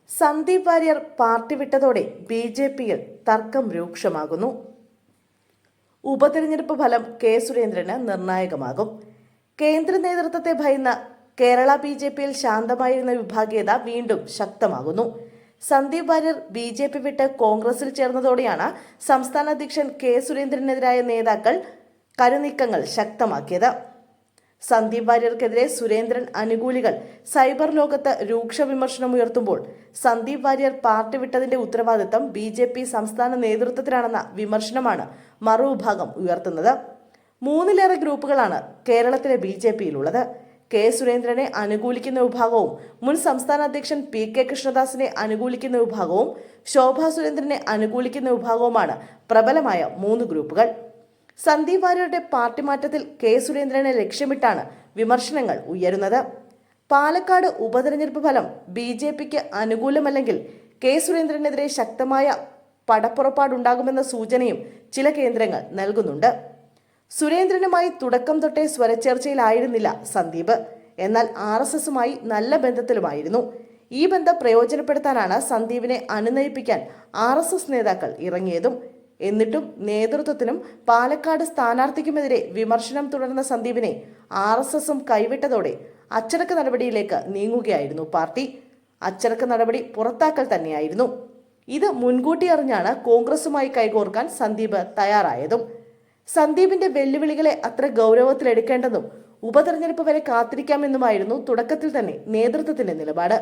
Sandeep Warrier party വിട്ടതോടെ ബി.ജെ.പിയിൽ തർക്കം രൂക്ഷമാകുന്നു. ഉപതെരഞ്ഞെടുപ്പ് ഫലം കെ സുരേന്ദ്രന് നിർണായകമാകും. കേന്ദ്ര നേതൃത്വത്തെ ഭയന്ന കേരള ബി.ജെ.പിയിൽ ശാന്തമായിരുന്ന വിഭാഗീയത വീണ്ടും ശക്തമാകുന്നു. സന്ദീപ് വാര്യർ ബി.ജെ.പി വിട്ട് കോൺഗ്രസിൽ ചേർന്നതോടെയാണ് സംസ്ഥാന അധ്യക്ഷൻ കെ സുരേന്ദ്രനെതിരായ നേതാക്കൾ കരുനീക്കങ്ങൾ ശക്തമാക്കിയത്. സന്ദീപ് വാര്യർക്കെതിരെ സുരേന്ദ്രൻ അനുകൂലികൾ സൈബർ ലോകത്ത് രൂക്ഷ വിമർശനമുയർത്തുമ്പോൾ സന്ദീപ് വാര്യർ പാർട്ടി വിട്ടതിന്റെ ഉത്തരവാദിത്തം ബി.ജെ.പി സംസ്ഥാന നേതൃത്വത്തിനാണെന്ന വിമർശനമാണ് മറുവിഭാഗം ഉയർത്തുന്നത്. 3ലേറെ ഗ്രൂപ്പുകളാണ് കേരളത്തിലെ ബി.ജെ.പിയിലുള്ളത്. കെ സുരേന്ദ്രനെ അനുകൂലിക്കുന്ന വിഭാഗവും മുൻ സംസ്ഥാന അധ്യക്ഷൻ പി.കെ. കൃഷ്ണദാസിനെ അനുകൂലിക്കുന്ന വിഭാഗവും ശോഭാ സുരേന്ദ്രനെ അനുകൂലിക്കുന്ന വിഭാഗവുമാണ് പ്രബലമായ 3 ഗ്രൂപ്പുകൾ. സന്ദീപ് വാര്യരുടെ പാർട്ടി മാറ്റത്തിൽ കെ സുരേന്ദ്രനെ ലക്ഷ്യമിട്ടാണ് വിമർശനങ്ങൾ ഉയരുന്നത്. പാലക്കാട് ഉപതെരഞ്ഞെടുപ്പ് ഫലം ബി.ജെ.പിക്ക് അനുകൂലമല്ലെങ്കിൽ കെ സുരേന്ദ്രനെതിരെ ശക്തമായ പടപ്പുറപ്പാടുണ്ടാകുമെന്ന സൂചനയും ചില കേന്ദ്രങ്ങൾ നൽകുന്നുണ്ട്. സുരേന്ദ്രനുമായി തുടക്കം തൊട്ടേ സ്വരച്ചേർച്ചയിലായിരുന്നില്ല സന്ദീപ്. എന്നാൽ RSSുമായി നല്ല ബന്ധത്തിലുമായിരുന്നു. ഈ ബന്ധം പ്രയോജനപ്പെടുത്താനാണ് സന്ദീപിനെ അനുനയിപ്പിക്കാൻ RSS നേതാക്കൾ ഇറങ്ങിയതും. എന്നിട്ടും നേതൃത്വത്തിനും പാലക്കാട് സ്ഥാനാർത്ഥിക്കുമെതിരെ വിമർശനം തുടർന്ന സന്ദീപിനെ RSSും കൈവിട്ടതോടെ അച്ചടക്ക നടപടിയിലേക്ക് നീങ്ങുകയായിരുന്നു പാർട്ടി. അച്ചടക്ക നടപടി പുറത്താക്കൽ തന്നെയായിരുന്നു. ഇത് മുൻകൂട്ടി അറിഞ്ഞാണ് കോൺഗ്രസുമായി കൈകോർക്കാൻ സന്ദീപ് തയ്യാറായതും. സന്ദീപിന്റെ വെല്ലുവിളികളെ അത്ര ഗൗരവത്തിലെടുക്കേണ്ടെന്നും ഉപതെരഞ്ഞെടുപ്പ് വരെ കാത്തിരിക്കാമെന്നുമായിരുന്നു തുടക്കത്തിൽ തന്നെ നേതൃത്വത്തിന്റെ നിലപാട്.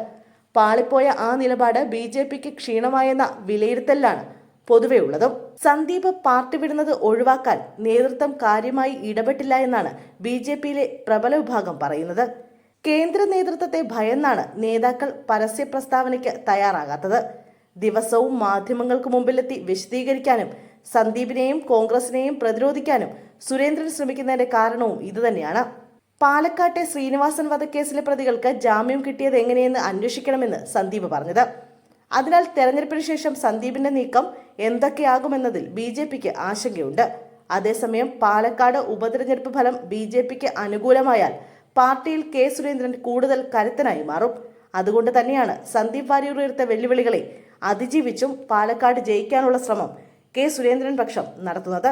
പാളിപ്പോയ ആ നിലപാട് ബി.ജെ.പിക്ക് ക്ഷീണമായെന്ന വിലയിരുത്തലാണ് പൊതുവെ ഉള്ളതും. സന്ദീപ് പാർട്ടി വിടുന്നത് ഒഴിവാക്കാൻ നേതൃത്വം കാര്യമായി ഇടപെട്ടില്ല എന്നാണ് ബി.ജെ.പിയിലെ പ്രബല വിഭാഗം പറയുന്നത്. കേന്ദ്ര നേതൃത്വത്തെ ഭയന്നാണ് നേതാക്കൾ പരസ്യ പ്രസ്താവനയ്ക്ക് തയ്യാറാകാത്തത്. ദിവസവും മാധ്യമങ്ങൾക്ക് മുമ്പിലെത്തി വിശദീകരിക്കാനും സന്ദീപിനെയും കോൺഗ്രസിനെയും പ്രതിരോധിക്കാനും സുരേന്ദ്രൻ ശ്രമിക്കുന്നതിന്റെ കാരണവും ഇതുതന്നെയാണ്. പാലക്കാട്ടെ ശ്രീനിവാസൻ വധക്കേസിലെ പ്രതികൾക്ക് ജാമ്യം കിട്ടിയത് എങ്ങനെയെന്ന് അന്വേഷിക്കണമെന്ന് സന്ദീപ് പറഞ്ഞത്. അതിനാൽ തെരഞ്ഞെടുപ്പിന് ശേഷം സന്ദീപിന്റെ നീക്കം എന്തൊക്കെയാകുമെന്നതിൽ ബി.ജെ.പിക്ക് ആശങ്കയുണ്ട്. അതേസമയം പാലക്കാട് ഉപതെരഞ്ഞെടുപ്പ് ഫലം ബി.ജെ.പിക്ക് അനുകൂലമായാൽ പാർട്ടിയിൽ കെ സുരേന്ദ്രൻ കൂടുതൽ കരുത്തനായി മാറും. അതുകൊണ്ട് തന്നെയാണ് സന്ദീപ് വാര്യർ ഉയർത്ത വെല്ലുവിളികളെ അതിജീവിച്ചും പാലക്കാട് ജയിക്കാനുള്ള ശ്രമം കെ സുരേന്ദ്രൻ പക്ഷം നടത്തുന്നത്.